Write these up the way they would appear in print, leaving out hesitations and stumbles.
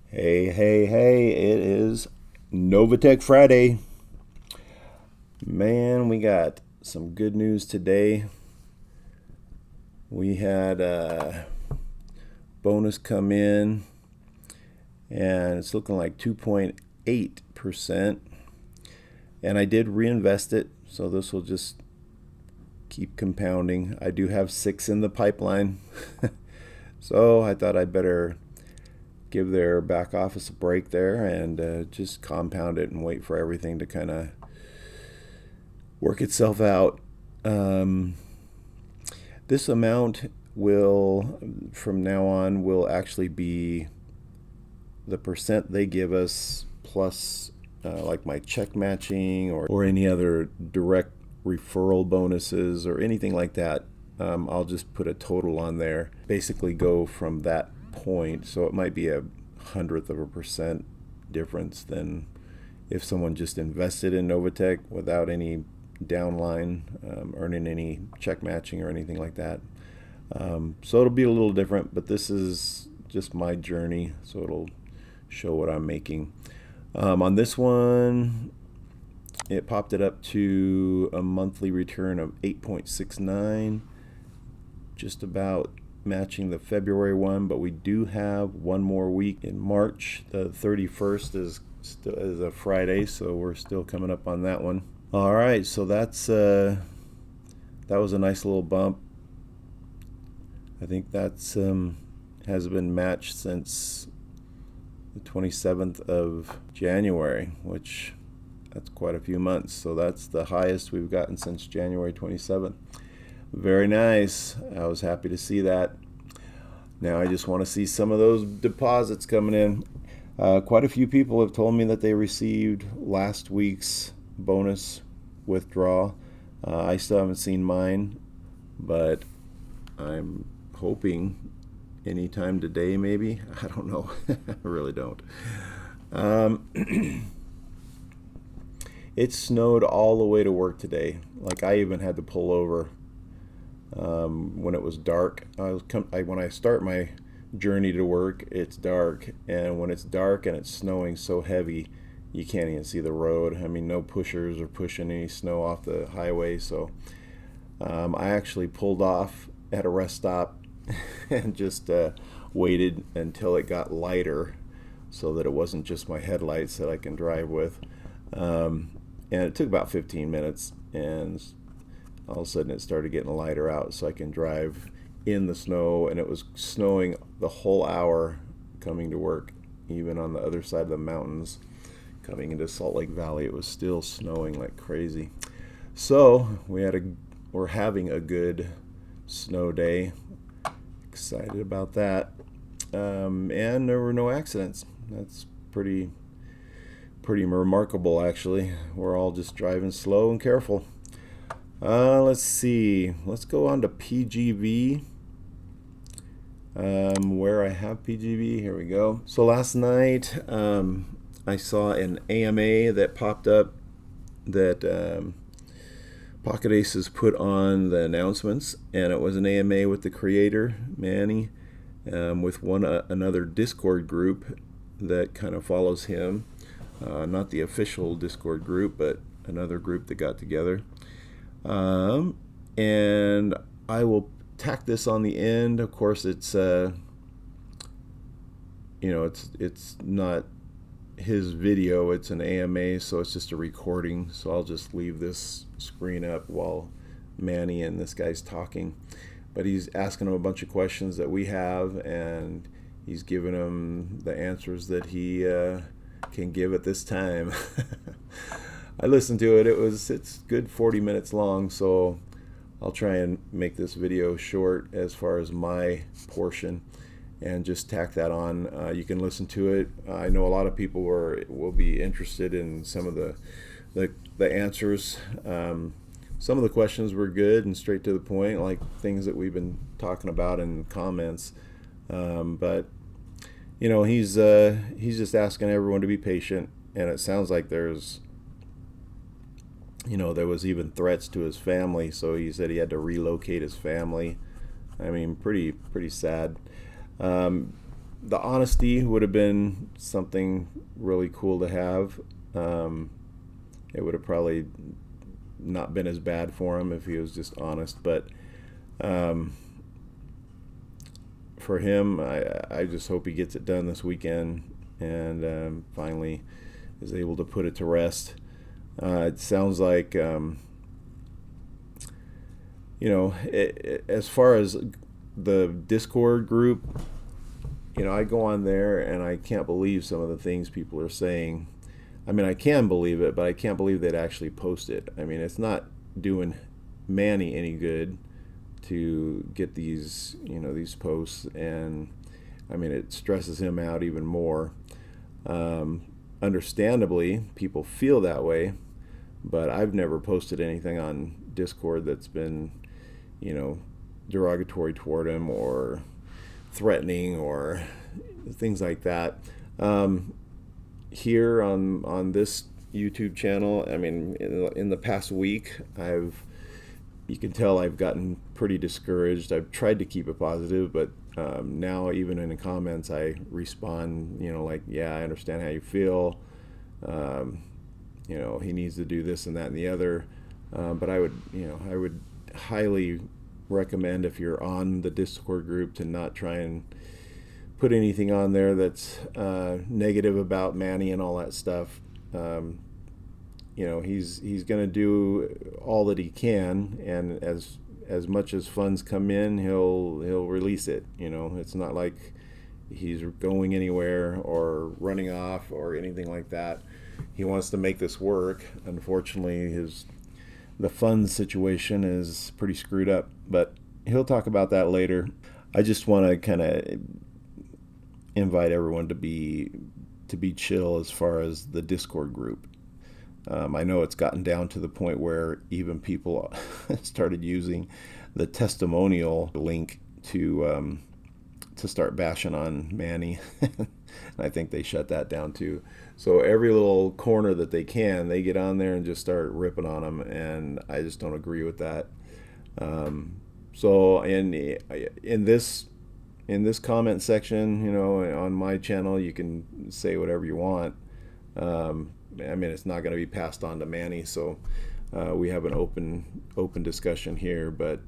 Hey, hey, hey, it is Novatech Friday. Man, we got some good news today. We had a bonus come in, and it's looking like 2.8%. And I did reinvest it, so this will just keep compounding. I do have 6 in the pipeline, so I thought I'd better give their back office a break there and just compound it and wait for everything to kind of work itself out. Um, this amount will, from now on, will actually be the percent they give us plus like my check matching or any other direct referral bonuses or anything like that. I'll just put a total on there. Basically go from that point. So it might be a hundredth of a percent difference than if someone just invested in Novatech without any downline, earning any check matching or anything like that. So it'll be a little different, but this is just my journey, so it'll show what I'm making. On this one, it popped it up to a monthly return of 8.69, just about matching the February one, but we do have one more week in March. The 31st is a Friday, so we're still coming up on that one. All right, so that was a nice little bump. I think that's has been matched since the 27th of January, which that's quite a few months. So that's the highest we've gotten since January 27th. Very nice. I was happy to see that. Now I just want to see some of those deposits coming in. Quite a few people have told me that they received last week's bonus withdrawal. I still haven't seen mine, but I'm hoping anytime today, maybe. I don't know. I really don't. It snowed all the way to work today. Like I even had to pull over when it was dark. When I start my journey to work, it's dark, and when it's dark and it's snowing so heavy, you can't even see the road. I mean, no pushers are pushing any snow off the highway. So I actually pulled off at a rest stop and just waited until it got lighter so that it wasn't just my headlights that I can drive with. And it took about 15 minutes, and all of a sudden it started getting lighter out so I can drive in the snow, and it was snowing the whole hour coming to work. Even on the other side of the mountains coming into Salt Lake Valley, it was still snowing like crazy. So we're having a good snow day. Excited about that. And there were no accidents. That's pretty remarkable, actually. We're all just driving slow and careful. Let's see. Let's go on to PGV. Where I have PGV, here we go. So last night, I saw an AMA that popped up that Pocket Aces put on the announcements, and it was an AMA with the creator, Manny, with another Discord group that kind of follows him. Not the official Discord group, but another group that got together. And I will tack this on the end. Of course, it's not his video, it's an AMA, so it's just a recording. So I'll just leave this screen up while Manny and this guy's talking. But he's asking him a bunch of questions that we have, and he's giving him the answers that he can give at this time. I listened to it. It's good 40 minutes long, so I'll try and make this video short as far as my portion and just tack that on. You can listen to it. I know a lot of people will be interested in some of the answers. Some of the questions were good and straight to the point, like things that we've been talking about in comments. But he's just asking everyone to be patient, and it sounds like there was even threats to his family. So he said he had to relocate his family. I mean, pretty sad. the honesty would have been something really cool to have. Um, it would have probably not been as bad for him if he was just honest. But um, for him, I just hope he gets it done this weekend and finally is able to put it to rest. It sounds like, as far as the Discord group, I go on there and I can't believe some of the things people are saying. I mean, I can believe it, but I can't believe they'd actually post it. I mean, it's not doing Manny any good to get these posts, and I mean, it stresses him out even more. Um, Understandably, people feel that way, but I've never posted anything on Discord that's been, you know, derogatory toward him or threatening or things like that. Um, Here on this YouTube channel, I mean, in the past week, you can tell I've gotten pretty discouraged. I've tried to keep it positive, but now even in the comments, I respond, like, yeah, I understand how you feel. Um, he needs to do this and that and the other. But I would highly recommend, if you're on the Discord group, to not try and put anything on there that's negative about Manny and all that stuff. He's going to do all that he can, and as much as funds come in, he'll release it. It's not like he's going anywhere or running off or anything like that. He wants to make this work. Unfortunately, the funds situation is pretty screwed up, but he'll talk about that later. I just want to kind of invite everyone to be chill as far as the Discord group. I know it's gotten down to the point where even people started using the testimonial link to start bashing on Manny. And I think they shut that down too. So every little corner that they can, they get on there and just start ripping on him, and I just don't agree with that. So in this comment section, on my channel, you can say whatever you want. I mean, it's not going to be passed on to Manny, so we have an open discussion here. But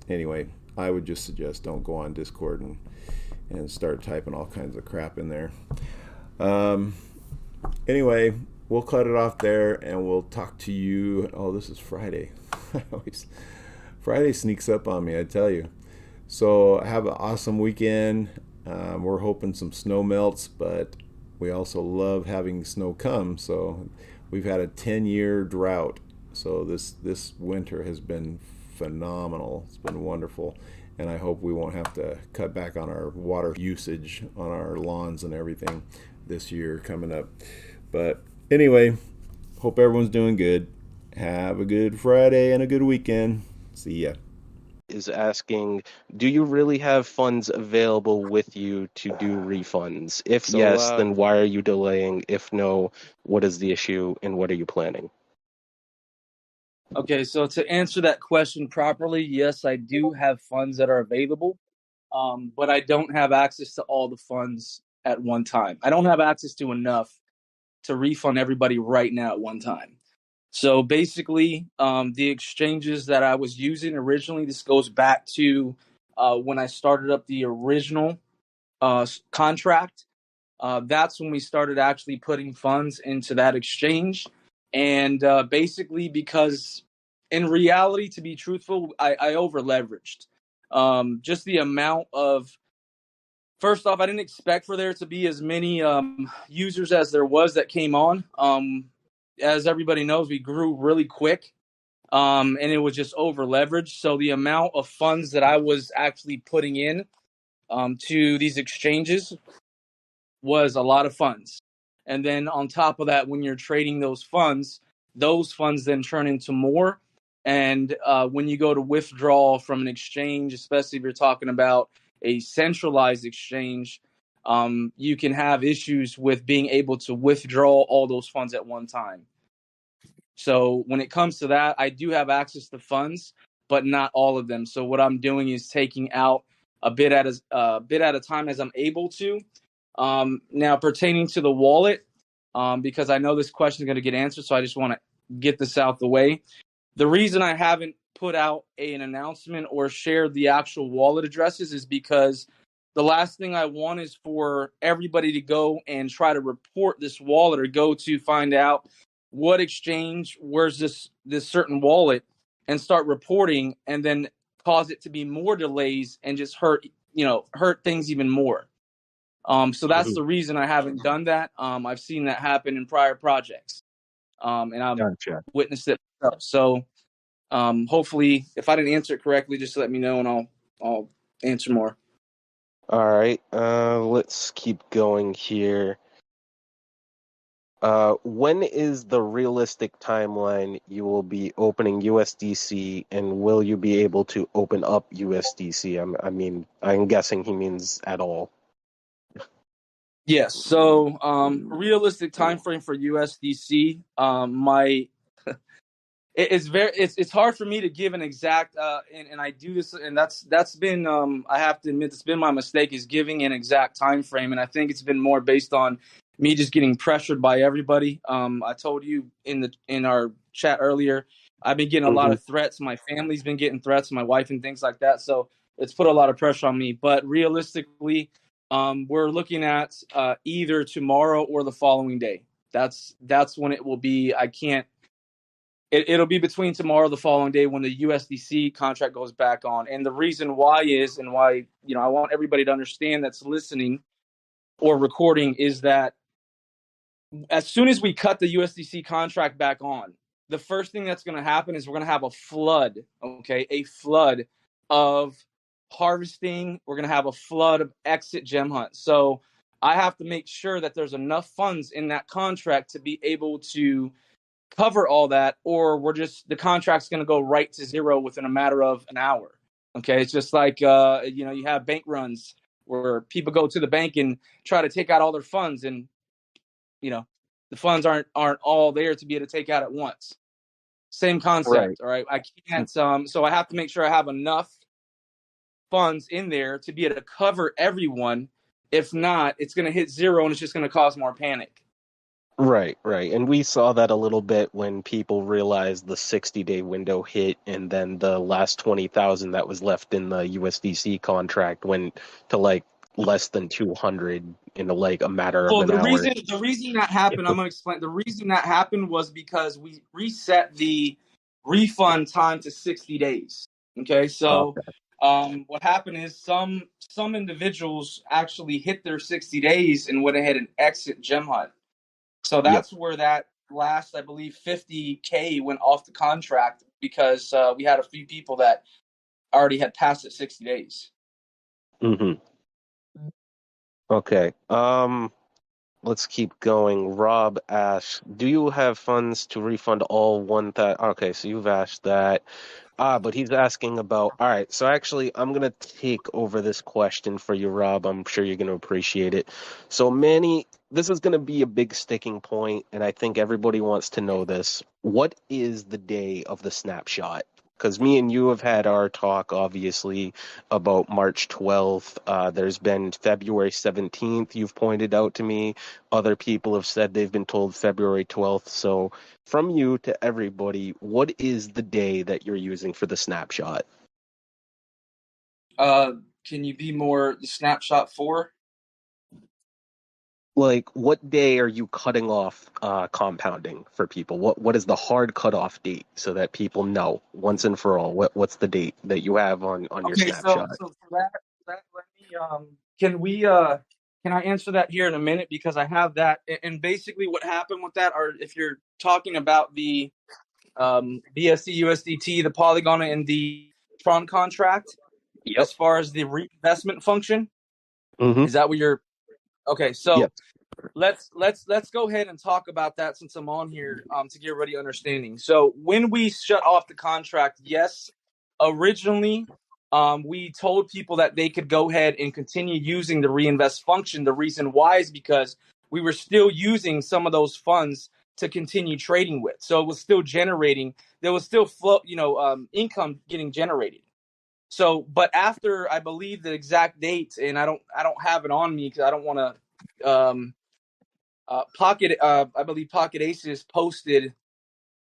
anyway, I would just suggest don't go on Discord and start typing all kinds of crap in there. Anyway, we'll cut it off there, and we'll talk to you. Oh, this is Friday. Friday sneaks up on me, I tell you. So have an awesome weekend. We're hoping some snow melts, but we also love having snow come. So we've had a 10-year drought. So this winter has been phenomenal. It's been wonderful. And I hope we won't have to cut back on our water usage on our lawns and everything this year coming up. But anyway, hope everyone's doing good. Have a good Friday and a good weekend. See ya. Is asking, do you really have funds available with you to do refunds? If yes, then why are you delaying? If no, what is the issue and what are you planning? Okay, so to answer that question properly, yes, I do have funds that are available, but I don't have access to all the funds at one time. I don't have access to enough to refund everybody right now at one time. So basically, the exchanges that I was using originally, this goes back to when I started up the original contract. That's when we started actually putting funds into that exchange. And basically, because in reality, to be truthful, I over leveraged. Just the amount of, first off, I didn't expect for there to be as many users as there was that came on. As everybody knows, we grew really quick, and it was just over leveraged. So the amount of funds that I was actually putting in to these exchanges was a lot of funds. And then on top of that, when you're trading those funds then turn into more. And when you go to withdraw from an exchange, especially if you're talking about a centralized exchange, you can have issues with being able to withdraw all those funds at one time. So when it comes to that, I do have access to funds, but not all of them. So what I'm doing is taking out a bit at a time as I'm able to, Now, pertaining to the wallet, because I know this question is going to get answered, so I just want to get this out the way. The reason I haven't put out an announcement or shared the actual wallet addresses is because the last thing I want is for everybody to go and try to report this wallet or go to find out what exchange, where's this certain wallet, and start reporting, and then cause it to be more delays and just hurt things even more. So that's the reason I haven't done that. I've seen that happen in prior projects, and I've witnessed it. So hopefully, if I didn't answer it correctly, just let me know and I'll answer more. All right, let's keep going here. When is the realistic timeline you will be opening USDC, and will you be able to open up USDC? I'm guessing he means at all. Yes. So, realistic time frame for USDC. It's hard for me to give an exact and I do this, and that's been I have to admit, it's been my mistake, is giving an exact time frame, and I think it's been more based on me just getting pressured by everybody. I told you in our chat earlier, I've been getting a lot of threats. My family's been getting threats, my wife and things like that. So it's put a lot of pressure on me. But realistically, we're looking at either tomorrow or the following day. That's when it will be. It'll be between tomorrow or the following day when the USDC contract goes back on. And the reason why is, and why, I want everybody to understand that's listening or recording, is that as soon as we cut the USDC contract back on, the first thing that's going to happen is we're going to have a flood of harvesting. We're going to have a flood of exit gem hunt. So I have to make sure that there's enough funds in that contract to be able to cover all that, or the contract's going to go right to zero within a matter of an hour. Okay. It's just like, you have bank runs where people go to the bank and try to take out all their funds, and, the funds aren't all there to be able to take out at once. Same concept. Right. All right. I can't, so I have to make sure I have enough funds in there to be able to cover everyone. If not, it's going to hit zero and it's just going to cause more panic. Right. And we saw that a little bit when people realized the 60-day window hit, and then the last 20,000 that was left in the USDC contract went to like less than 200 in a matter of an hour. The reason that happened, I'm going to explain. The reason that happened was because we reset the refund time to 60 days. Okay, so what happened is some individuals actually hit their 60 days and went ahead and exit gem hunt. So that's where that last, I believe, 50K went off the contract, because we had a few people that already had passed it 60 days. Okay. Let's keep going. Rob asks, do you have funds to refund all 1,000? Okay, so you've asked that. But he's asking about, all right, so actually I'm going to take over this question for you, Rob. I'm sure you're going to appreciate it. So, Manny, this is going to be a big sticking point, and I think everybody wants to know this. What is the day of the snapshot? Because me and you have had our talk, obviously, about March 12th. There's been February 17th, you've pointed out to me. Other people have said they've been told February 12th. So from you to everybody, what is the day that you're using for the snapshot? Can you be more the snapshot for? Like, what day are you cutting off compounding for people? What is the hard cutoff date, so that people know once and for all what's the date that you have on your snapshot? So for that, let me can I answer that here in a minute, because I have that. And basically what happened with that, or if you're talking about the BSC USDT, the Polygon, and the Tron contract, as far as the reinvestment function, is that what you're? Okay, so let's go ahead and talk about that, since I'm on here, to get everybody understanding. So when we shut off the contract, yes, originally we told people that they could go ahead and continue using the reinvest function. The reason why is because we were still using some of those funds to continue trading with. So it was still generating. There was still flow, income getting generated. So, but after, I believe the exact date, and I don't have it on me because I don't want to I believe Pocket Aces posted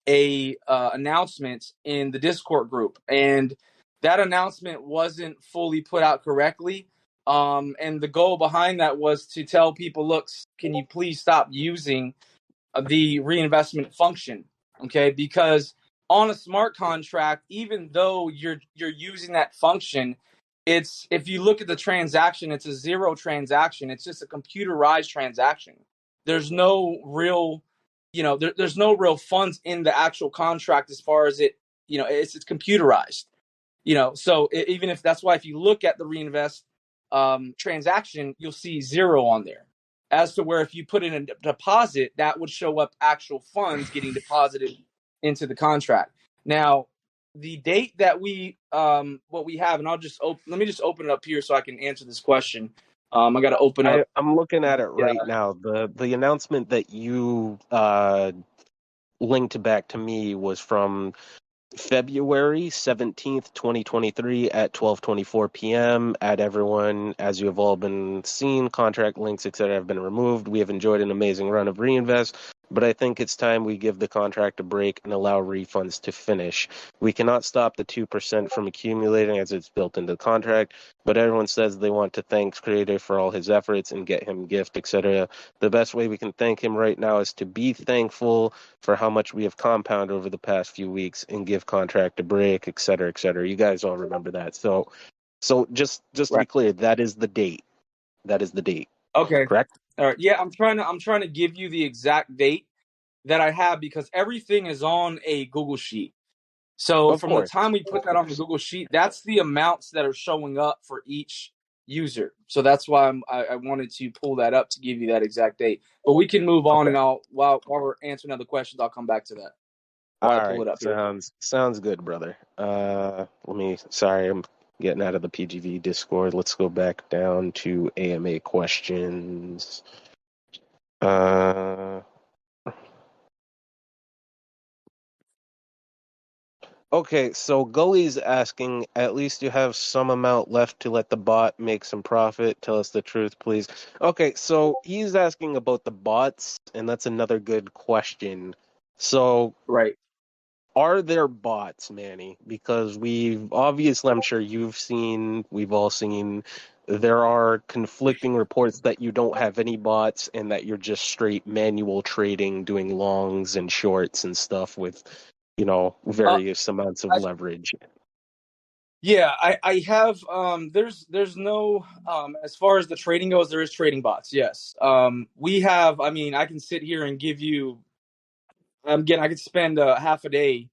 a announcement in the Discord group, and that announcement wasn't fully put out correctly. And the goal behind that was to tell people, look, can you please stop using the reinvestment function? Okay, because on a smart contract, even though you're using that function, it's, if you look at the transaction, it's a zero transaction. It's just a computerized transaction. There's no real, there's no real funds in the actual contract as far as it, it's computerized. So even if that's why, if you look at the reinvest transaction, you'll see zero on there. As to where if you put in a deposit, that would show up actual funds getting deposited into the contract. Now, the date that what we have, and let me just open it up here so I can answer this question. I got to open up. I'm looking at it right now. The announcement that you linked back to me was from February 17th, 2023 at 12:24 p.m. At everyone, as you have all been seen, contract links, etc. have been removed. We have enjoyed an amazing run of reinvest, but I think it's time we give the contract a break and allow refunds to finish. We cannot stop the 2% from accumulating as it's built into the contract, but everyone says they want to thank Creator for all his efforts and get him a gift, etc. The best way we can thank him right now is to be thankful for how much we have compounded over the past few weeks and give contract a break, etc., etc. You guys all remember that. So just to be clear, that is the date. That is the date. Okay. Correct? All right. Yeah, I'm trying to give you the exact date that I have, because everything is on a Google Sheet. So from the time we put that on the Google Sheet, that's the amounts that are showing up for each user. So that's why I wanted to pull that up to give you that exact date. But we can move on, and while we're answering other questions, I'll come back to that. All right. Sounds good, brother. Sorry, I'm getting out of the PGV Discord. Let's go back down to AMA questions. Okay, so Gully's asking, at least you have some amount left to let the bot make some profit. Tell us the truth, please. Okay, so he's asking about the bots, and that's another good question. So, right. Are there bots, Manny? Because obviously, I'm sure we've all seen, there are conflicting reports that you don't have any bots and that you're just straight manual trading, doing longs and shorts and stuff with, various amounts of leverage. Yeah, I have, there's no, as far as the trading goes, there is trading bots. Yes. We have, I can sit here and give you, again, I could spend half a day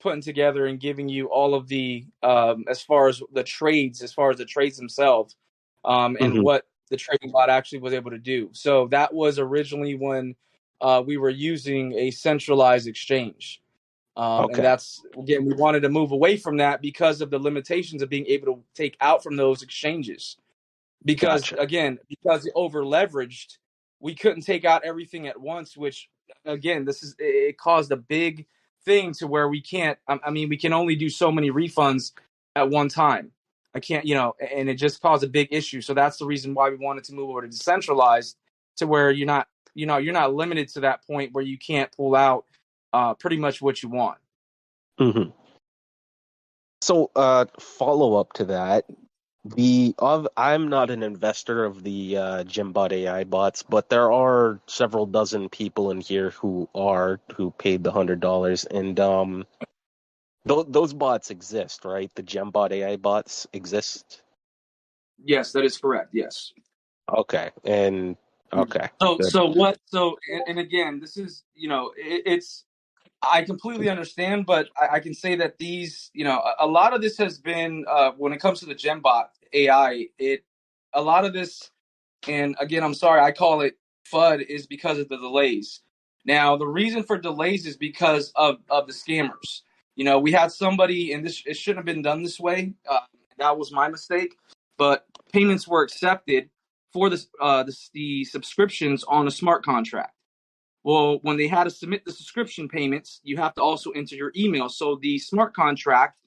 putting together and giving you all of the, as far as the trades themselves, and what the trading bot actually was able to do. So that was originally when we were using a centralized exchange. And that's, again, we wanted to move away from that because of the limitations of being able to take out from those exchanges. Because because it over leveraged, we couldn't take out everything at once, which, again, it caused a big thing to where we can't, we can only do so many refunds at one time. I can't, and it just caused a big issue. So that's the reason why we wanted to move over to decentralized, to where you're not limited to that point where you can't pull out pretty much what you want. Mm-hmm. So, follow up to that. I'm not an investor of the Gymbot AI bots, but there are several dozen people in here who paid the $100, and those bots exist, right? The Gymbot AI bots exist. Yes, that is correct. Yes. Okay, and okay. And again, this is, it's, I completely understand, but I can say that these, a lot of this has been, when it comes to the Gymbot AI, a lot of this, and again, I'm sorry, I call it FUD, is because of the delays. Now, the reason for delays is because of the scammers. We had somebody, and it shouldn't have been done this way. That was my mistake, but payments were accepted for the subscriptions on a smart contract. Well, when they had to submit the subscription payments, you have to also enter your email. So the smart contract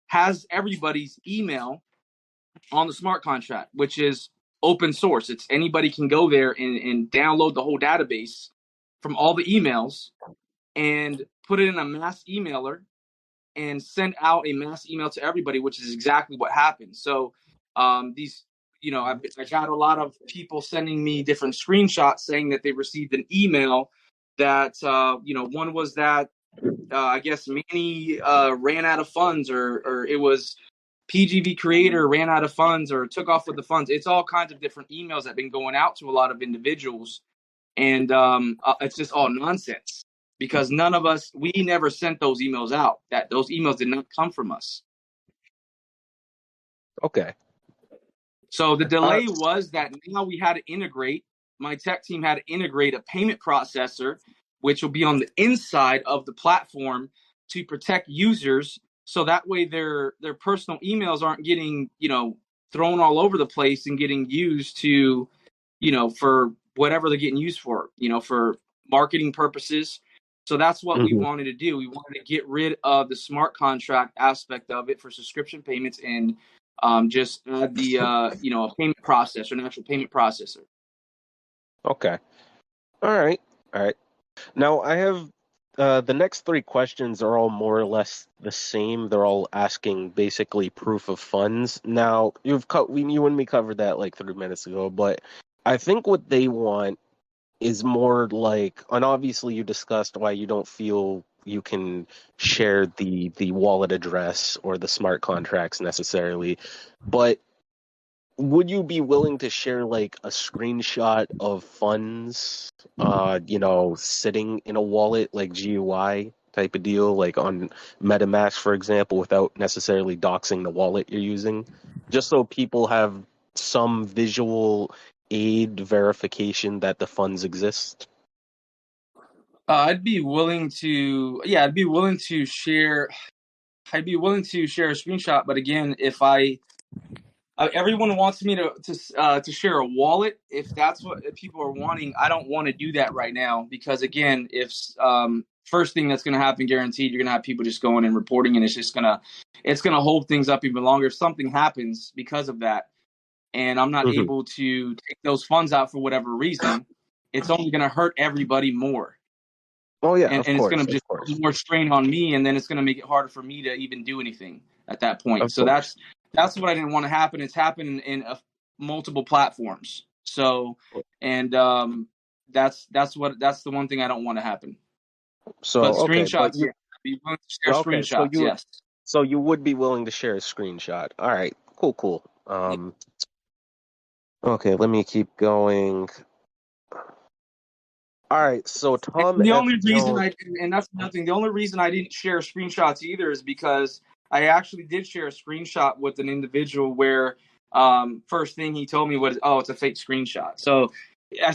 has everybody's email on the smart contract, which is open source. It's anybody can go there and download the whole database from all the emails and put it in a mass emailer and send out a mass email to everybody, which is exactly what happened. So these, I got a lot of people sending me different screenshots saying that they received an email that, one was that I guess Manny ran out of funds, or it was PGV Creator ran out of funds or took off with the funds. It's all kinds of different emails that have been going out to a lot of individuals. And it's just all nonsense because we never sent those emails out. That those emails did not come from us. Okay. So the delay was that now we had to integrate. My tech team had to integrate a payment processor, which will be on the inside of the platform to protect users. So that way their personal emails aren't getting, thrown all over the place and getting used to, for whatever they're getting used for, for marketing purposes. So that's what we wanted to do. We wanted to get rid of the smart contract aspect of it for subscription payments and just add the, a payment processor, an actual payment processor. Okay. All right. Now I have the next three questions are all more or less the same. They're all asking basically proof of funds. Now you and me covered that like 3 minutes ago, but I think what they want is more like, and obviously you discussed why you don't feel you can share the wallet address or the smart contracts necessarily, but would you be willing to share like a screenshot of funds, sitting in a wallet, like GUI type of deal, like on MetaMask, for example, without necessarily doxing the wallet you're using, just so people have some visual aid verification that the funds exist? I'd be willing to share. I'd be willing to share a screenshot, but again, if everyone wants me to share a wallet. If that's what people are wanting, I don't want to do that right now because again, if first thing that's going to happen, guaranteed, you're going to have people just going and reporting, and it's going to hold things up even longer. If something happens because of that, and I'm not able to take those funds out for whatever reason, it's only going to hurt everybody more. Oh yeah, and it's going to just put more strain on me, and then it's going to make it harder for me to even do anything at that point. So that's what I didn't want to happen. It's happened in multiple platforms. So, and that's the one thing I don't want to happen. So but screenshots, yeah, I'd be willing to share screenshots. Yes. So you would be willing to share a screenshot. All right, cool. Okay, let me keep going. All right, so Tom. And the only reason that's nothing. The only reason I didn't share screenshots either is because I actually did share a screenshot with an individual where first thing he told me was, "Oh, it's a fake screenshot." So I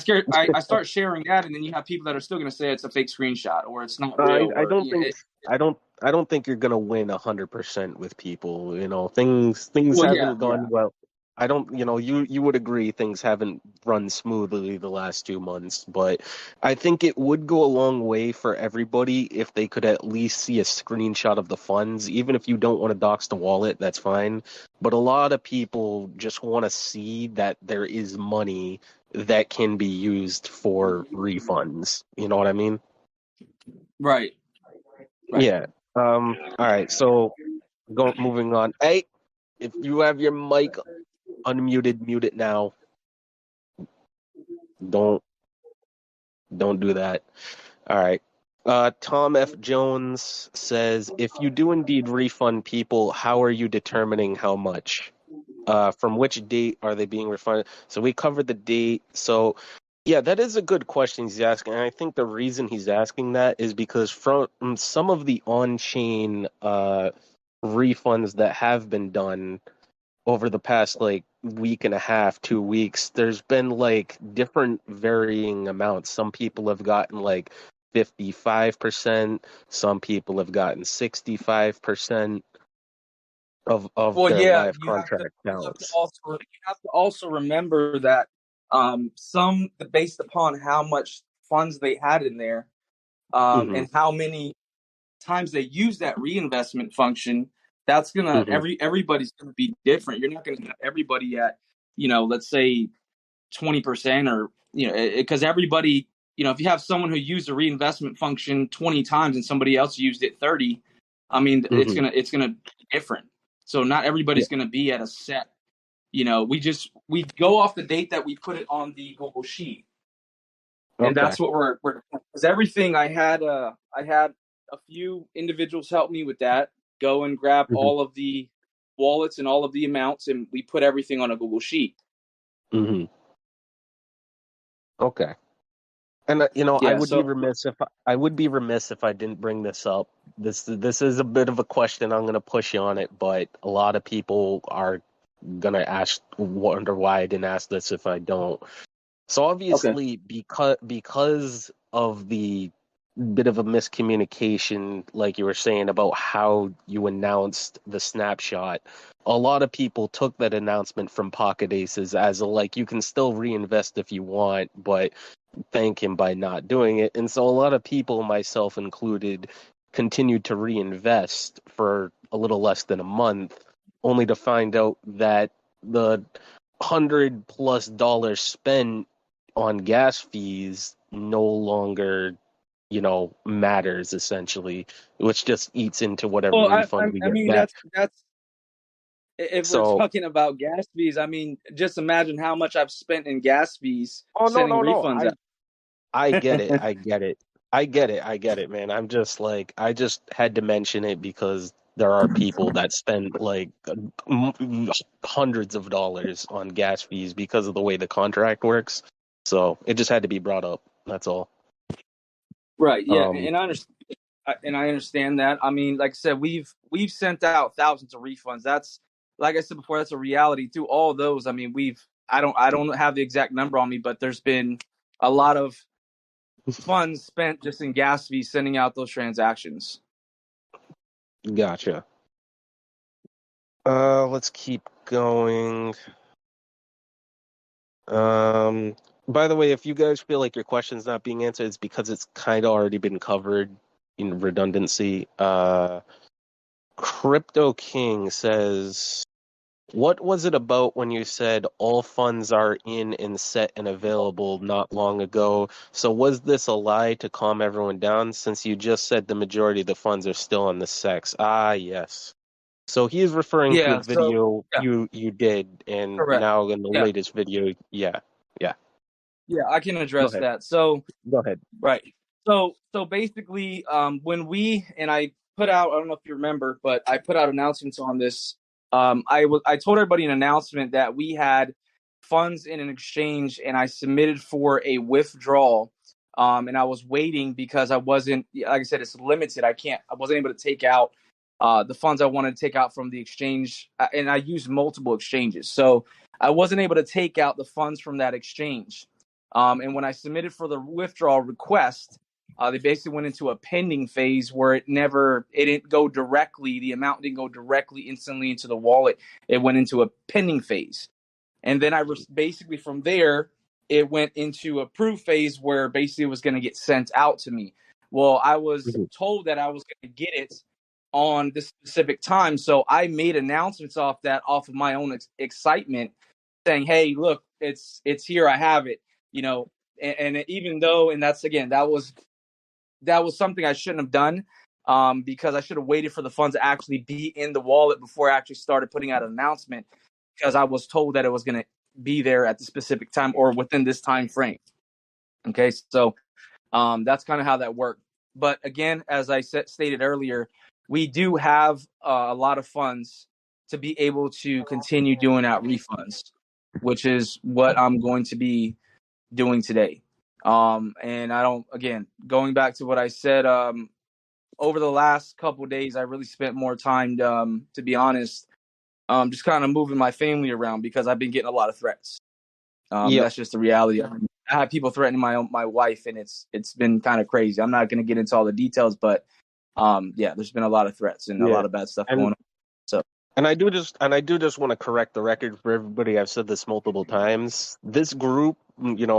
start sharing that, and then you have people that are still going to say it's a fake screenshot or it's not real. I don't think you're going to win 100% with people. Things haven't gone well. I don't, you would agree things haven't run smoothly the last 2 months, but I think it would go a long way for everybody if they could at least see a screenshot of the funds. Even if you don't want to dox the wallet, that's fine. But a lot of people just want to see that there is money that can be used for refunds. You know what I mean? Right. Yeah. All right. So moving on. Hey, if you have your mic unmuted, mute it now. Don't do that. All right. Tom F. Jones says, if you do indeed refund people, how are you determining how much? From which date are they being refunded? So we covered the date. So yeah, that is a good question he's asking. And I think the reason he's asking that is because from some of the on-chain refunds that have been done over the past like week and a half, 2 weeks, there's been like different varying amounts. Some people have gotten like 55%, some people have gotten 65% of their live contract balance. You have to also remember that some based upon how much funds they had in there and how many times they use that reinvestment function, that's gonna everybody's gonna be different. You're not gonna have everybody at let's say 20%, or because everybody, if you have someone who used the reinvestment function 20 times and somebody else used it 30, I mean, it's gonna be different. So not everybody's gonna be at a set. We go off the date that we put it on the Google Sheet, and Okay. that's what we're because everything I had a few individuals help me with that. Go and grab all of the wallets and all of the amounts, and we put everything on a Google Sheet. Okay. And I Yeah. would be remiss if I didn't bring this up. This is a bit of a question. I'm going to push you on it, but a lot of people are going to wonder why I didn't ask this if I don't. So obviously, because of the bit of a miscommunication, like you were saying about how you announced the snapshot, a lot of people took that announcement from Pocket Aces as like, you can still reinvest if you want, but thank him by not doing it. And so a lot of people, myself included, continued to reinvest for a little less than a month, only to find out that the $100+ spent on gas fees no longer, matters, essentially, which just eats into whatever Well, refund we I get mean, back. that's if we're So, talking about gas fees. I mean, just imagine how much I've spent in gas fees oh, no, sending no, no. refunds out. I get it. I get it. I get it. I get it, man. I'm just like, I just had to mention it because there are people that spend like hundreds of dollars on gas fees because of the way the contract works. So it just had to be brought up. That's all. Right. Yeah, Um, and I understand that. I mean, like I said, we've sent out thousands of refunds. That's, like I said before, that's a reality. Through all those, I mean, I don't have the exact number on me, but there's been a lot of funds spent just in gas fees sending out those transactions. Gotcha. Let's keep going. By the way, if you guys feel like your question's not being answered, it's because it's kind of already been covered in redundancy. Crypto King says, what was it about when you said all funds are in and set and available not long ago? So was this a lie to calm everyone down, since you just said the majority of the funds are still on the SEX? Ah, yes. So he is referring to a Yeah. So video yeah, you did, and correct. now in the Yeah. latest video, yeah. Yeah, I can Go address ahead. that. So Go ahead. right. So basically, when I put out, I don't know if you remember, but I put out announcements on this. I told everybody an announcement that we had funds in an exchange, and I submitted for a withdrawal. And I was waiting because I wasn't, like I said, it's limited. I wasn't able to take out the funds I wanted to take out from the exchange, and I used multiple exchanges, so I wasn't able to take out the funds from that exchange. And when I submitted for the withdrawal request, they basically went into a pending phase where it didn't go directly, the amount didn't go directly instantly into the wallet. It went into a pending phase. And then basically from there, it went into a proof phase where basically it was going to get sent out to me. Well, I was told that I was going to get it on this specific time. So I made announcements off of my own excitement, saying, "Hey, look, it's here. I have it." You know, and even though, and that's again, that was something I shouldn't have done, because I should have waited for the funds to actually be in the wallet before I actually started putting out an announcement, because I was told that it was going to be there at the specific time or within this time frame. Okay, so that's kind of how that worked. But again, as I stated earlier, we do have a lot of funds to be able to continue doing out refunds, which is what I'm going to be doing today. And I don't, again, going back to what I said, over the last couple of days, I really spent more time, to be honest, just kind of moving my family around because I've been getting a lot of threats. Yep. That's just the reality. I have people threatening my wife, and it's been kind of crazy. I'm not going to get into all the details, but yeah, there's been a lot of threats and a Yeah. lot of bad stuff And going on. So And I do just want to correct the record for everybody. I've said this multiple times. This group,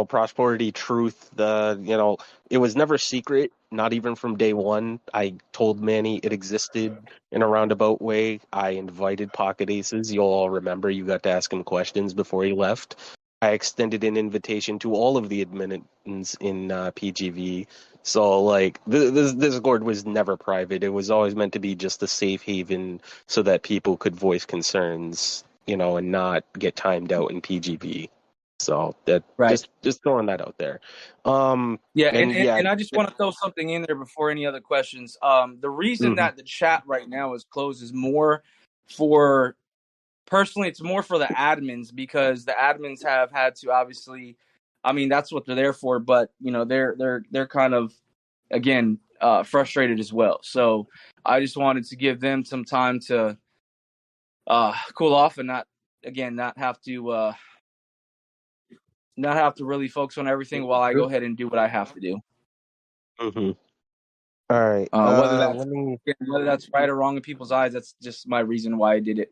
Prosperity Truth, it was never secret, not even from day one. I told Manny it existed in a roundabout way. I invited Pocket Aces. You'll all remember you got to ask him questions before he left. I extended an invitation to all of the admins in PGV. So like this Discord was never private. It was always meant to be just a safe haven so that people could voice concerns, and not get timed out in PGV. So that Right. just throwing that out there. Yeah, And yeah, and I just want to throw something in there before any other questions. The reason mhm, that the chat right now is closed is more for personally, it's more for the admins because the admins have had to obviously, I mean, that's what they're there for. But they're kind of again frustrated as well. So I just wanted to give them some time to cool off and not have to really focus on everything while I go ahead and do what I have to do. mhm. All right. Whether that's Let me. whether that's right or wrong in people's eyes, that's just my reason why I did it.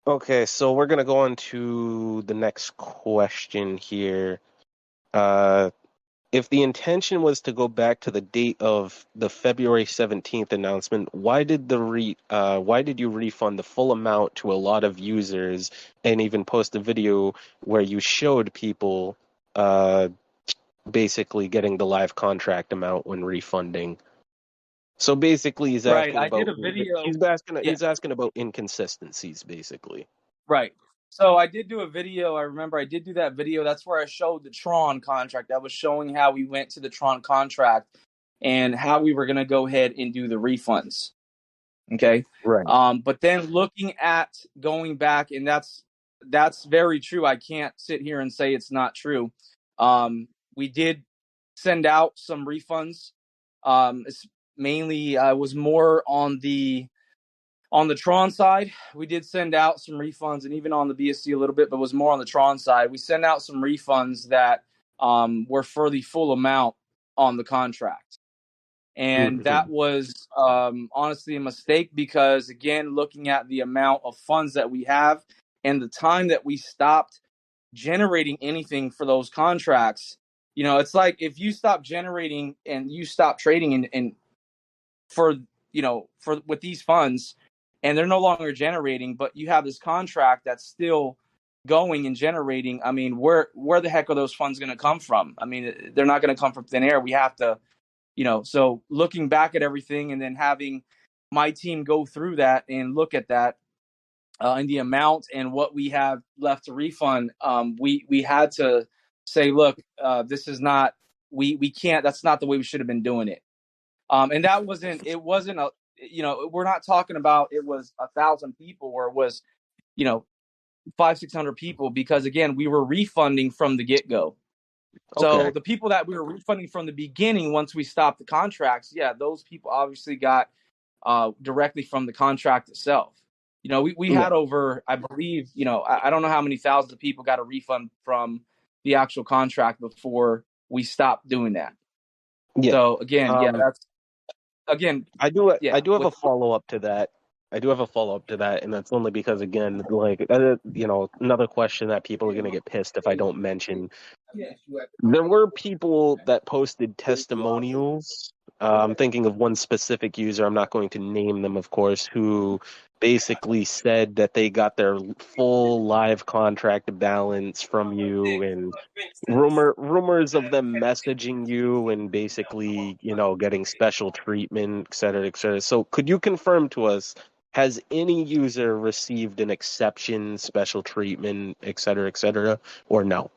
Okay, so we're gonna go on to the next question here. Uh, if the intention was to go back to the date of the February 17th announcement, why did you refund the full amount to a lot of users and even post a video where you showed people uh basically getting the live contract amount when refunding? So basically he's Right. asking I did about a video. Yeah. he's asking about inconsistencies basically. Right. So I did do a video. I remember I did do that video. That's where I showed the Tron contract. I was showing how we went to the Tron contract and how we were going to go ahead and do the refunds. Okay. Right. But then looking at going back, and that's very true. I can't sit here and say it's not true. We did send out some refunds. It's mainly I was more on the Tron side. We did send out some refunds, and even on the BSC a little bit, but was more on the Tron side. We sent out some refunds that were for the full amount on the contract. And Mhm. that was honestly a mistake because, again, looking at the amount of funds that we have and the time that we stopped generating anything for those contracts, it's like if you stop generating and you stop trading and for, for with these funds and they're no longer generating, but you have this contract that's still going and generating. I mean, where the heck are those funds going to come from? I mean, they're not going to come from thin air. We have to, so looking back at everything and then having my team go through that and look at that and the amount and what we have left to refund, we had to say, look, this is not, we can't, that's not the way we should have been doing it. And it wasn't a, we're not talking about it was 1,000 people or it was, you know, 600 people, because again, we were refunding from the get go. So Okay. the people that we were refunding from the beginning, once we stopped the contracts, yeah, those people obviously got directly from the contract itself. We Yeah. had over, I believe, I don't know how many thousands of people got a refund from the actual contract before we stopped doing that. Yeah. So again, yeah, Um, that's again, I yeah, do have a follow up to that. I do have a follow up to that, and that's only because, again, like, another question that people are gonna get pissed if I don't mention. There were people that posted testimonials. I'm thinking of one specific user. I'm not going to name them, of course, who basically said that they got their full live contract balance from you, and rumors of them messaging you and basically, getting special treatment, et cetera, et cetera. So could you confirm to us, has any user received an exception, special treatment, et cetera, or no?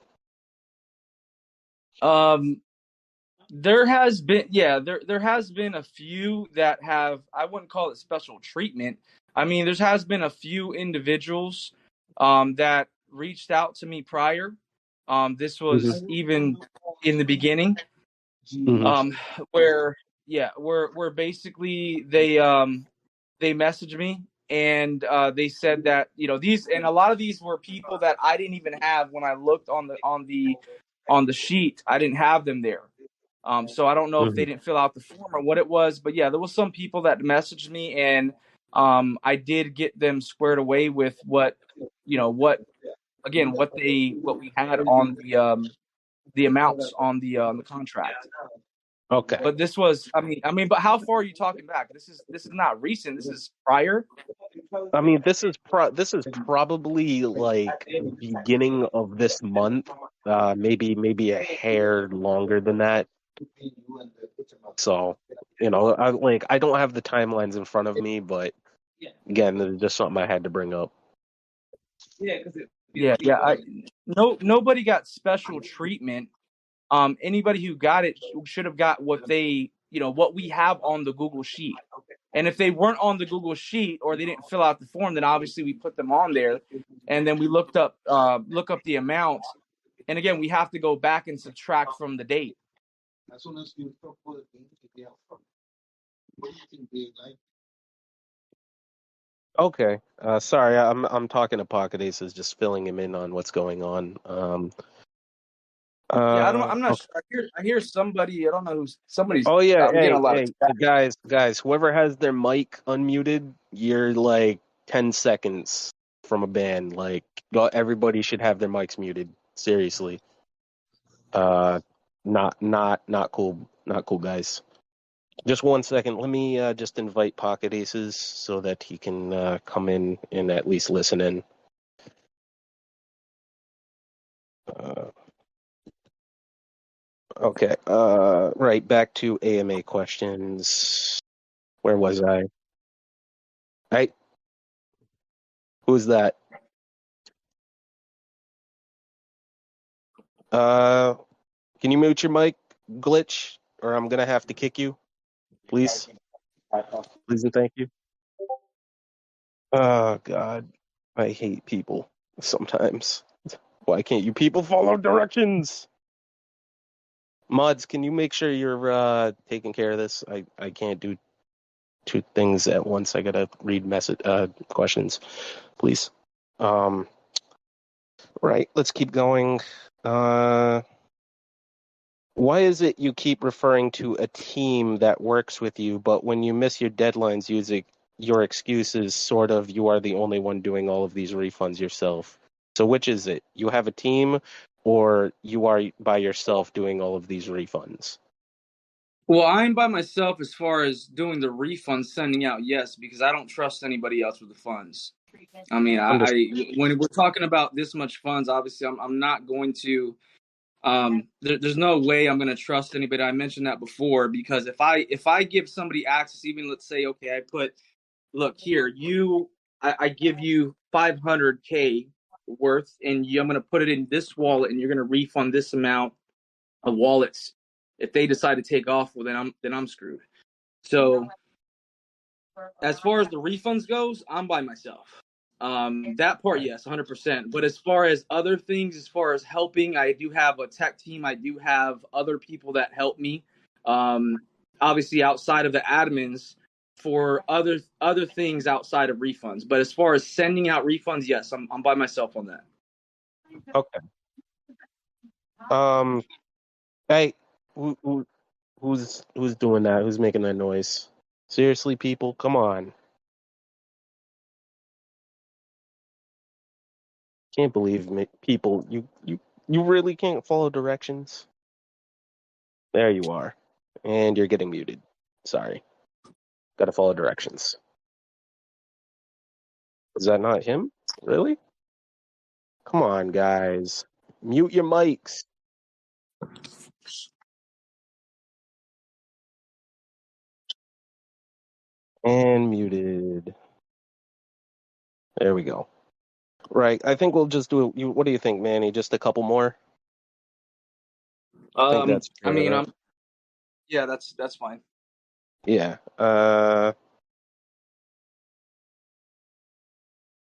um, there has been, yeah, there has been a few that have, I wouldn't call it special treatment. I mean, there has been a few individuals that reached out to me prior. This was Hmm. even in the beginning, Hmm. um, where yeah, where basically they messaged me and they said that these, and a lot of these were people that I didn't even have when I looked on the sheet. I didn't have them there. So I don't know if Hmm. they didn't fill out the form or what it was, but yeah, there was some people that messaged me, and I did get them squared away with what again what we had on the amounts on the contract. Okay. But this was, but how far are you talking back? This is not recent. This is prior. I mean, this is probably like beginning of this month. Maybe a hair longer than that. So, I don't have the timelines in front of me, but again, this is just something I had to bring up. Yeah, yeah. Nobody got special treatment. Anybody who got it should have got what we have on the Google sheet. And if they weren't on the Google sheet or they didn't fill out the form, then obviously we put them on there, and then we look up the amount. And again, we have to go back and subtract from the date. Okay. Sorry, I'm talking to Pocket Aces, just filling him in on what's going on. Yeah, I'm not Okay. sure. I hear somebody. I don't know who's somebody's. Oh yeah, I'm getting a lot of hey, guys, whoever has their mic unmuted, you're like 10 seconds from a ban. Like, everybody should have their mics muted. Seriously. Not cool, guys. Just 1 second. Let me just invite Pocket Aces so that he can come in and at least listen in. Uh, okay. Right, back to AMA questions. Where was I? Right. Who's that? Uh, can you mute your mic, Glitch, or I'm gonna have to kick you, please, please and thank you. Oh God, I hate people sometimes. Why can't you people follow directions? Mods, can you make sure you're taking care of this? I can't do two things at once. I gotta read message questions, please. Right, let's keep going. Uh, why is it you keep referring to a team that works with you, but when you miss your deadlines, using your excuses, sort of, you are the only one doing all of these refunds yourself? So which is it? You have a team, or you are by yourself doing all of these refunds? Well, I'm by myself as far as doing the refund sending out, yes, because I don't trust anybody else with the funds. When we're talking about this much funds, obviously, I'm not going to. There's no way I'm going to trust anybody. I mentioned that before because if I give somebody access, even let's say, okay, look here, I give you 500K worth, and I'm going to put it in this wallet, and you're going to refund this amount of wallets. If they decide to take off, well, then I'm screwed. So as far as the refunds goes, I'm by myself. That part, yes, 100%. But as far as other things, as far as helping, I do have a tech team. I do have other people that help me. Um, Obviously, outside of the admins for other things outside of refunds. But as far as sending out refunds, yes, I'm by myself on that. Okay. Um. Hey, who's doing that? Who's making that noise? Seriously, people, come on! Can't believe me, people. You really can't follow directions. There you are, and you're getting muted. Sorry, got to follow directions. Is that not him? Really? Come on, guys. Mute your mics. And muted. There we go. Right. I think we'll just do it. What do you think, Manny? Just a couple more? I think that's I fair mean, enough. yeah, that's fine. Yeah.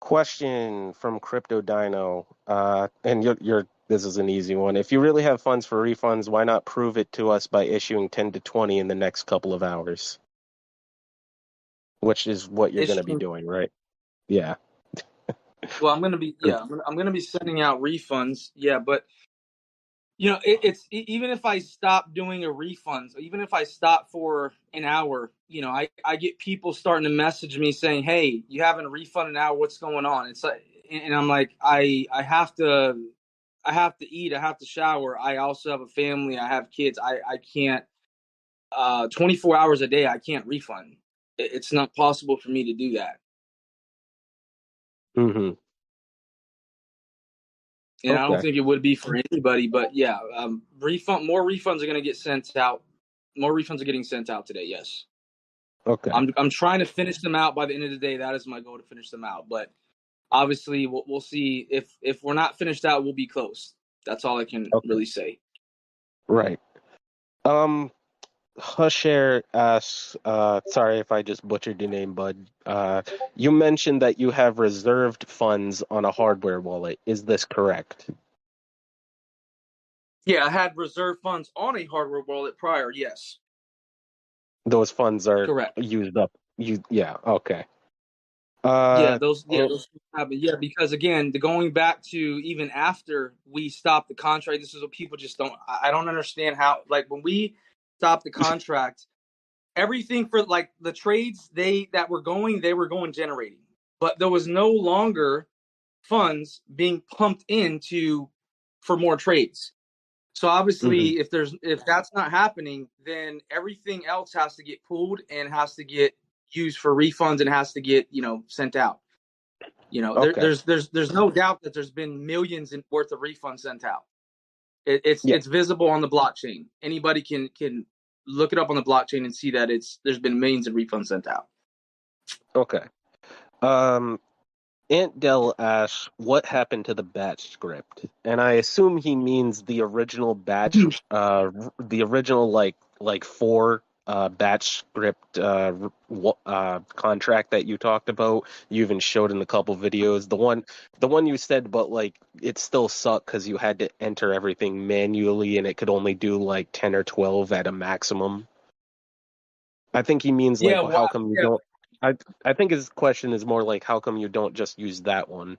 Question from Crypto Dino. And you're this is an easy one. If you really have funds for refunds, why not prove it to us by issuing 10 to 20 in the next couple of hours? Which is what you're going to be doing, right? Yeah. Well, I'm gonna be sending out refunds. Yeah, but it's even if I stop doing a refund, even if I stop for an hour, I get people starting to message me saying, "Hey, you haven't refunded an hour. What's going on?" It's like, and I'm like, I have to eat. I have to shower. I also have a family. I have kids. I can't. 24 hours a day, I can't refund. It's not possible for me to do that. Mm-hmm. And I don't think it would be for anybody, but yeah, more refunds are going to get sent out. More refunds are getting sent out today. Yes. Okay. I'm trying to finish them out by the end of the day. That is my goal, to finish them out. But obviously, we'll see. If we're not finished out, we'll be close. That's all I can really say. Right. Husher asks, sorry if I just butchered your name, bud. You mentioned that you have reserved funds on a hardware wallet. Is this correct? Yeah, I had reserve funds on a hardware wallet prior. Yes. Those funds are Correct. used up. Okay. Those happen. Yeah, because again, going back to even after we stopped the contract, this is what people just don't. I don't understand how. Like when we stopped the contract, everything for like the trades they were going generating, but there was no longer funds being pumped into for more trades. So obviously, if that's not happening, then everything else has to get pulled and has to get used for refunds and has to get sent out. Okay. There's no doubt that there's been millions worth of refunds sent out. Yeah. It's visible on the blockchain. Anybody can look it up on the blockchain and see that there's been millions of refunds sent out. Okay. Aunt Dell asks, what happened to the batch script? And I assume he means the original batch, the original like four batch script contract that you talked about. You even showed in a couple videos. The one you said, but like it still sucked because you had to enter everything manually, and it could only do like 10 or 12 at a maximum. I think he means like, how come you don't? I think his question is more like, how come you don't just use that one?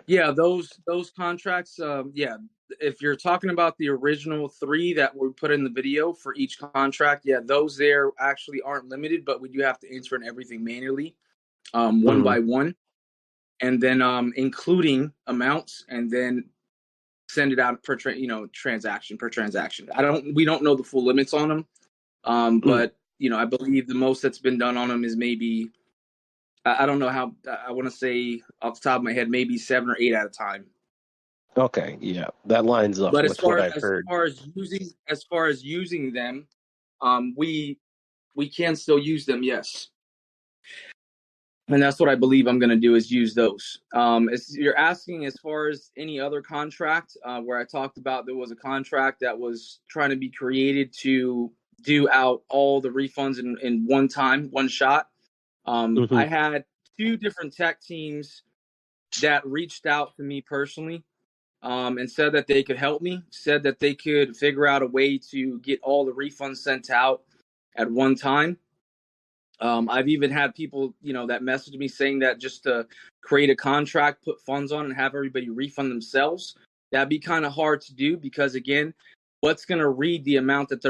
Yeah, those contracts. If you're talking about the original 3 that we put in the video for each contract, yeah, those there actually aren't limited, but we do have to enter in everything manually, one by one, and then including amounts, and then send it out per transaction per transaction. We don't know the full limits on them, but I believe the most that's been done on them is maybe. I don't know how. I want to say off the top of my head, maybe 7 or 8 at a time. Okay, yeah, that lines up But with what I've heard. as far as using them, we can still use them, yes. And that's what I believe I'm going to do, is use those. As you're asking, as far as any other contract, where I talked about there was a contract that was trying to be created to do out all the refunds in one time, one shot. I had 2 different tech teams that reached out to me personally, and said that they could help me, said that they could figure out a way to get all the refunds sent out at one time. I've even had people, that messaged me saying that just to create a contract, put funds on, and have everybody refund themselves. That'd be kind of hard to do because, again, what's going to read the amount that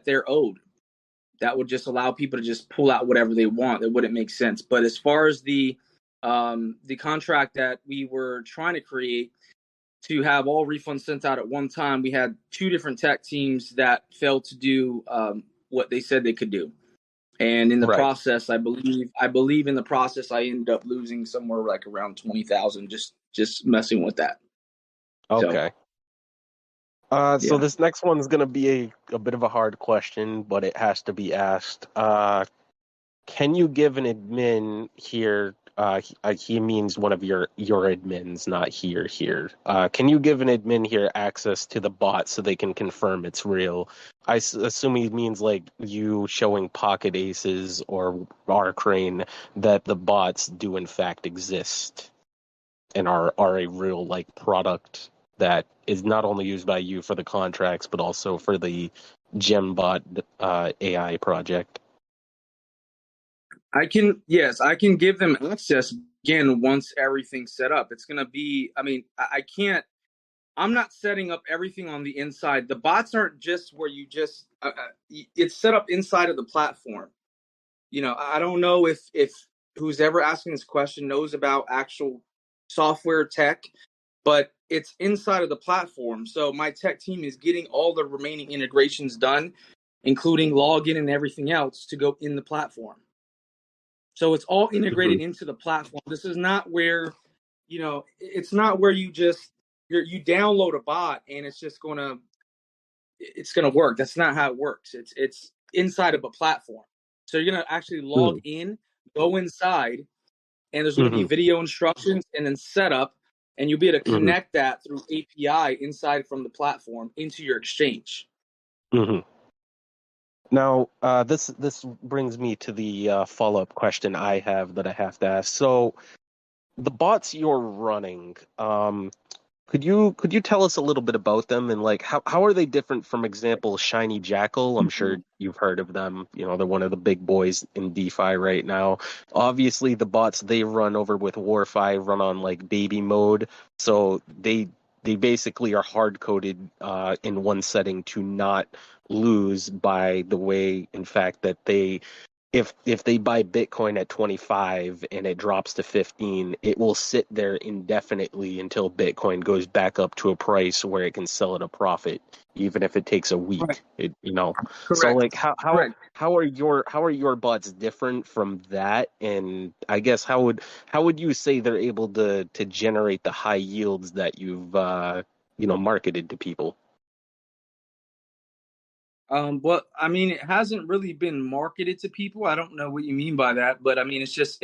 they're owed? That would just allow people to just pull out whatever they want. That wouldn't make sense. But as far as the contract that we were trying to create to have all refunds sent out at one time, we had 2 different tech teams that failed to do what they said they could do. And in the process, I believe in the process, I ended up losing somewhere like around 20,000 just messing with that. Okay. So this next one's going to be a bit of a hard question, but it has to be asked. Can you give an admin here? He means one of your admins, not here. Can you give an admin here access to the bot so they can confirm it's real? I assume he means like you showing Pocket Aces or R-Crane that the bots do in fact exist and are a real like product that is not only used by you for the contracts but also for the GemBot AI project. I can give them access again once everything's set up. It's going to be, I can't, I'm not setting up everything on the inside. The bots aren't just where you just, it's set up inside of the platform. I don't know if who's ever asking this question knows about actual software tech, but it's inside of the platform. So my tech team is getting all the remaining integrations done, including login and everything else to go in the platform. So it's all integrated into the platform. This is not where, it's not where you just you download a bot and it's gonna work. That's not how it works. It's inside of a platform. So you're gonna actually log in, go inside, and there's gonna be video instructions and then setup, and you'll be able to connect that through API inside from the platform into your exchange. Now, this brings me to the follow-up question I have that I have to ask. So, the bots you're running, could you tell us a little bit about them and like how are they different from example Shiny Jackal? I'm sure you've heard of them. You know, they're one of the big boys in DeFi right now. Obviously, the bots they run over with WarFi run on like baby mode, so they basically are hard coded in one setting to not lose by the way, in fact, that they if they buy Bitcoin at 25 and it drops to 15, it will sit there indefinitely until Bitcoin goes back up to a price where it can sell at a profit, even if it takes a Right. week. So Correct. like Correct. how are your bots different from that? And I guess how would you say they're able to generate the high yields that you've marketed to people? Well, I mean, it hasn't really been marketed to people. I don't know what you mean by that, but I mean, it's just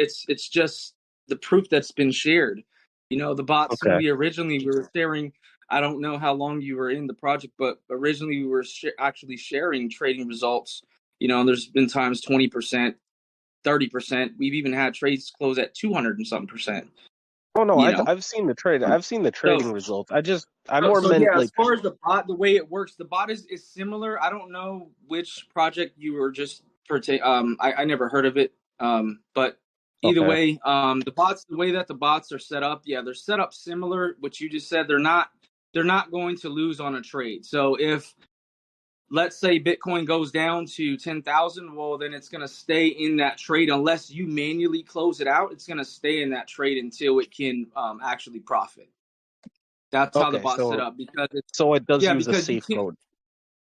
the proof that's been shared. The bots when Okay. we were sharing. I don't know how long you were in the project, but originally we were actually sharing trading results. And there's been times 20%, 30%. We've even had trades close at 200 and something percent. Oh no, You I've know, I've seen the trade. I've seen the so trading results. I more so meant yeah, like as far as the bot, the way it works, the bot is similar. I don't know which project you were just I never heard of it. But either okay. way, the way that the bots are set up, yeah, they're set up similar. What you just said, they're not going to lose on a trade. So if let's say Bitcoin goes down to 10,000, well then it's going to stay in that trade unless you manually close it out. It's going to stay in that trade until it can actually profit. That's how the Okay, bot's set up so it does use a because you safe can't. code.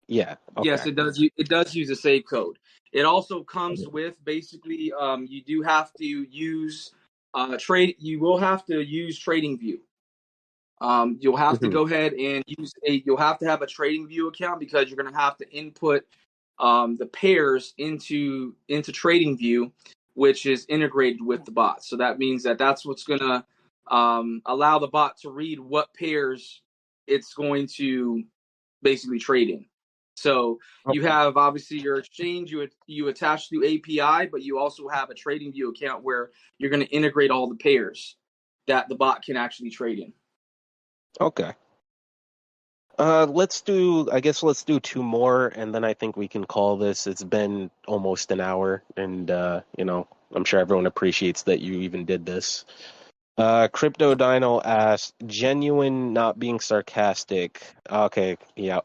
Yeah. Yes, Okay. it does. It does use a save code. It also comes with basically you do have to use trade. You will have to use Trading View. You'll have to hmm go ahead and use a. You'll have to have a Trading View account because you're going to have to input the pairs into Trading View, which is integrated with the bot. So that means that that's what's going to allow the bot to read what pairs it's going to basically trade in. So you Okay. have obviously your exchange you attach through API, but you also have a Trading View account where you're going to integrate all the pairs that the bot can actually trade in. Okay. I guess let's do two more and then I think we can call this. It's been almost an hour and I'm sure everyone appreciates that you even did this. Crypto Dino asked, genuine, not being sarcastic. Okay, yeah.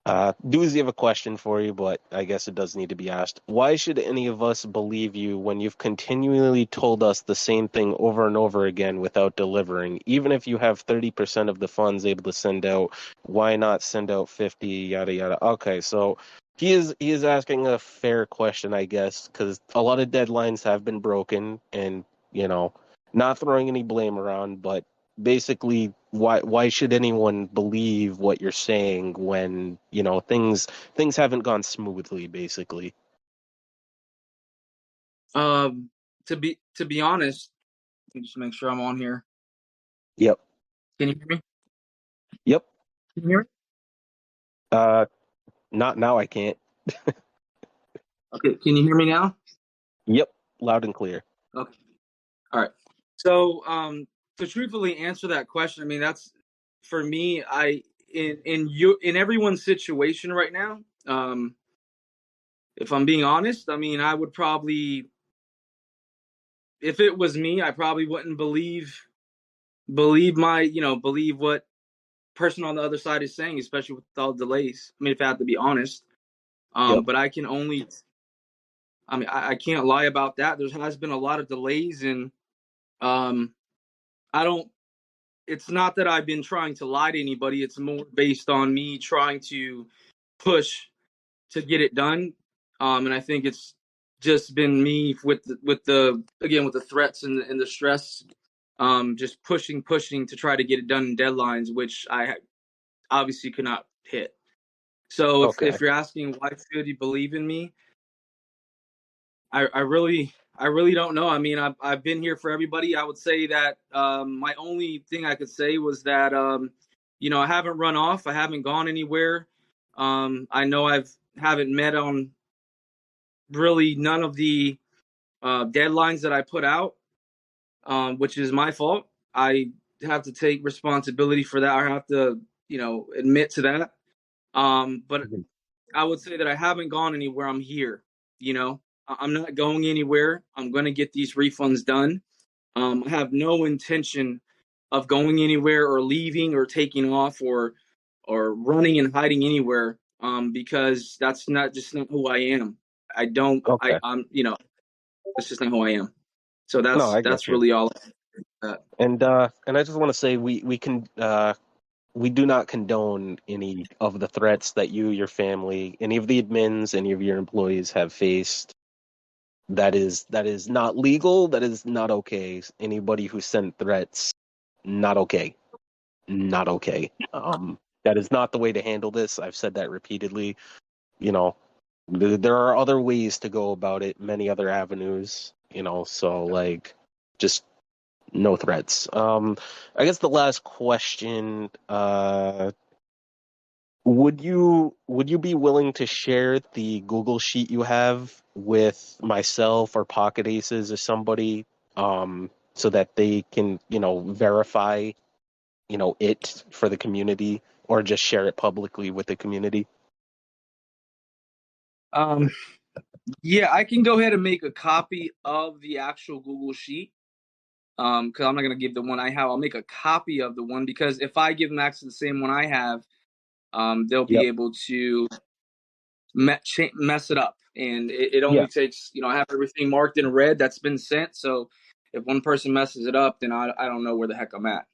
Doozy of a question for you, but I guess it does need to be asked. Why should any of us believe you when you've continually told us the same thing over and over again without delivering? Even if you have 30% of the funds able to send out, why not send out 50, yada yada? Okay, so he is asking a fair question, I guess, because a lot of deadlines have been broken, and not throwing any blame around, but basically why should anyone believe what you're saying when things haven't gone smoothly basically. Um, to be honest, let me just make sure I'm on here. Yep. Can you hear me? Yep. Can you hear me? uh Not now, I can't. Okay. Can you hear me now? Yep, loud and clear. Okay. All right. So, to truthfully answer that question, I mean that's for me. In everyone's situation right now. If I'm being honest, I mean I would probably, if it was me, I probably wouldn't believe what person on the other side is saying, especially with all the delays. I mean, if I have to be honest, Yep. but I can't lie about that. There has been a lot of delays, and um, I don't. it's not that I've been trying to lie to anybody. It's more based on me trying to push to get it done. And I think it's just been me with the threats and the stress, just pushing to try to get it done in deadlines, which I obviously could not hit. So Okay. if you're asking why should you believe in me, I really don't know. I mean, I've been here for everybody. I would say that my only thing I could say was that I haven't run off. I haven't gone anywhere. I know haven't met on really none of the deadlines that I put out, which is my fault. I have to take responsibility for that. I have to, admit to that. But Mhm. I would say that I haven't gone anywhere. I'm here. I'm not going anywhere. I'm going to get these refunds done. I have no intention of going anywhere or leaving or taking off or running and hiding anywhere. Because that's not who I am. I don't. Okay. That's just not who I am. So No, I get that's you. really all. And I just want to say we do not condone any of the threats that you, your family, any of the admins, any of your employees have faced. That is not legal. That is not okay. Anybody who sent threats, not okay. Not okay. That is not the way to handle this. I've said that repeatedly. You know, there are other ways to go about it, many other avenues. So like, just no threats. I guess the last question. Would you be willing to share the Google Sheet you have with myself or Pocket Aces or somebody, so that they can, verify, it for the community, or just share it publicly with the community? Um, yeah, I can go ahead and make a copy of the actual Google Sheet. Because I'm not gonna give the one I have. I'll make a copy of the one because if I give them access to the same one I have, they'll be Yep. able to mess it up. And it Yeah. only takes, I have everything marked in red that's been sent. So if one person messes it up, then I don't know where the heck I'm at.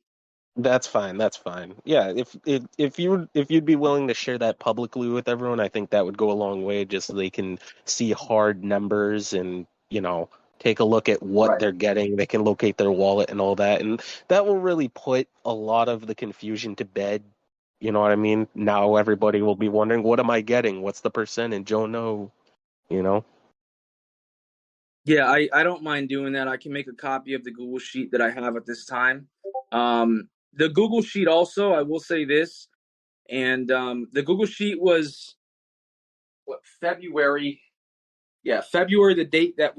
That's fine. That's fine. Yeah, if you'd be willing to share that publicly with everyone, I think that would go a long way, just so they can see hard numbers and, take a look at what Right. they're getting. They can locate their wallet and all that, and that will really put a lot of the confusion to bed. You know what I mean? Now everybody will be wondering, what am I getting? What's the percentage? Oh no, you know? Yeah, I don't mind doing that. I can make a copy of the Google Sheet that I have at this time. The Google Sheet also, I will say this, and the Google Sheet was February. Yeah, February, the date that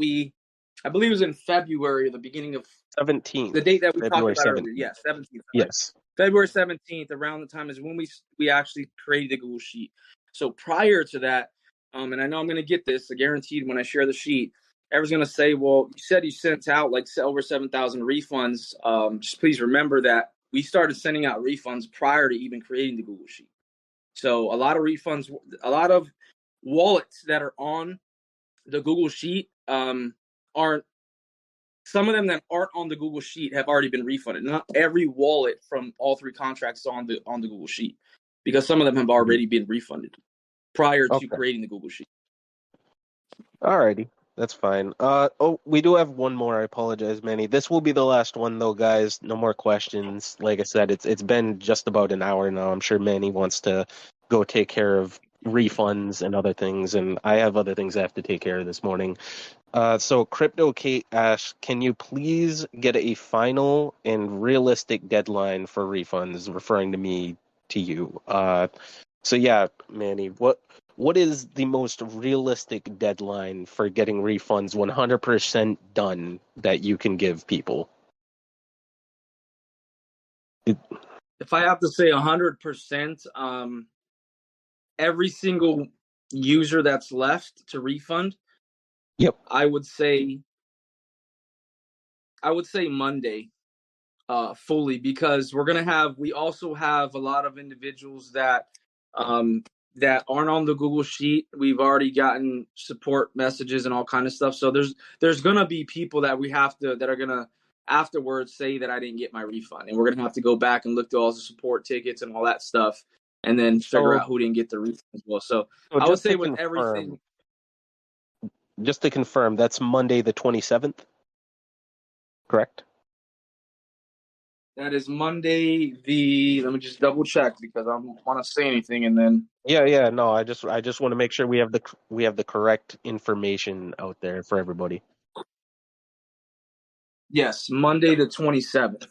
I believe it was in February, the beginning of the 17th, date that we talked February about earlier. 17th. Yeah, 17th. Yes. February 17th, around the time is when we actually created the Google Sheet. So prior to that, and I know I'm going to get this, I guaranteed when I share the sheet, everyone's going to say, well, you said you sent out like over 7,000 refunds. Just please remember that we started sending out refunds prior to even creating the Google Sheet. So a lot of refunds, a lot of wallets that are on the Google Sheet aren't some of them that aren't on the Google Sheet have already been refunded. Not every wallet from all three contracts is on the Google Sheet because some of them have Mhm. already been refunded prior to Okay. creating the Google Sheet. Alrighty, that's fine. Oh, we do have one more. I apologize, Manny. This will be the last one, though, guys. No more questions. Like I said, it's been just about an hour now. I'm sure Manny wants to go take care of refunds and other things, and I have other things I have to take care of this morning. So Crypto Kate asks, can you please get a final and realistic deadline for refunds? Referring to you. So yeah, Manny, what is the most realistic deadline for getting refunds 100% done that you can give people? It- If I have to say 100%, every single user that's left to refund, yep. I would say Monday, fully, because we also have a lot of individuals um, that aren't on the Google Sheet. We've already gotten support messages and all kind of stuff. So there's gonna be people that we have to that are gonna afterwards say that I didn't get my refund, and we're gonna have to go back and look through all the support tickets and all that stuff, and then figure So, out who didn't get the refund as well. So so I would just say to with confirm, everything, that's Monday the 27th, correct? that is Monday. Let me just double check because I don't want to say anything and then. Yeah, yeah. No, I just want to make sure we have the correct information out there for everybody. Yes, Monday the 27th.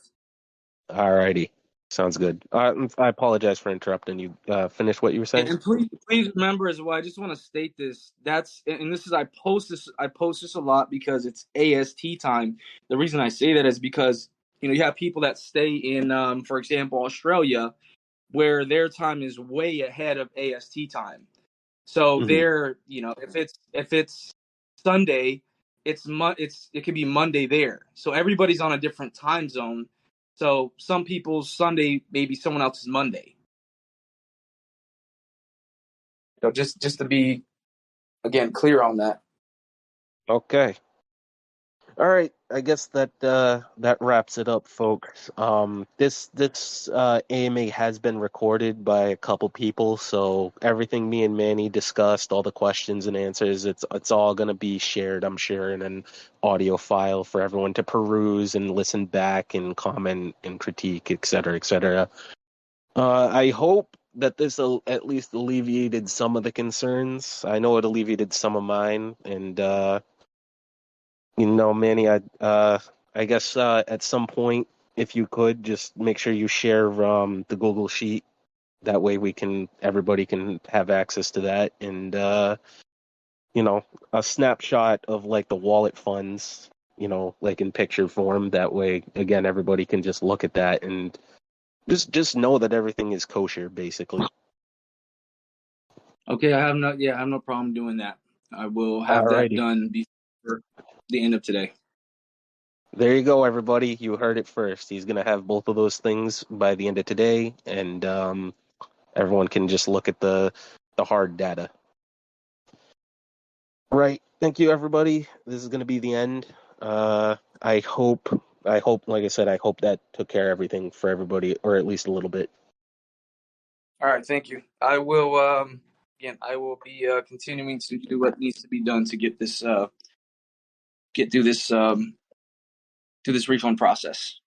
Alrighty, sounds good. I apologize for interrupting you. Finish what you were saying. And please remember as well. I just want to state this. I post this a lot because it's AST time. The reason I say that is because you have people that stay in, for example, Australia, where their time is way ahead of AST time. So Hmm. if it's Sunday, it could be Monday there. So everybody's on a different time zone. So some people's Sunday may be someone else's Monday. So just to be again clear on that. Okay. All right, I guess that wraps it up, folks. This AMA has been recorded by a couple people, so everything me and Manny discussed, all the questions and answers, it's all gonna be shared, I'm sure, in an audio file for everyone to peruse and listen back and comment and critique, et cetera, et cetera. I hope that this at least alleviated some of the concerns. I know it alleviated some of mine, and Manny, I guess at some point, if you could, just make sure you share the Google Sheet. That way, everybody can have access to that, and a snapshot of like the wallet funds, like in picture form. That way, again, everybody can just look at that and just know that everything is kosher, basically. Okay, I have no problem doing that. I will have that Alrighty. done before the end of today. There you go, everybody. You heard it first. He's gonna have both of those things by the end of today, and everyone can just look at the hard data. Right. Thank you, everybody. This is going to be the end. I hope, like I said, I hope that took care of everything for everybody, or at least a little bit. All right, thank you. I will again. I will be continuing to do what needs to be done to get through this refund process.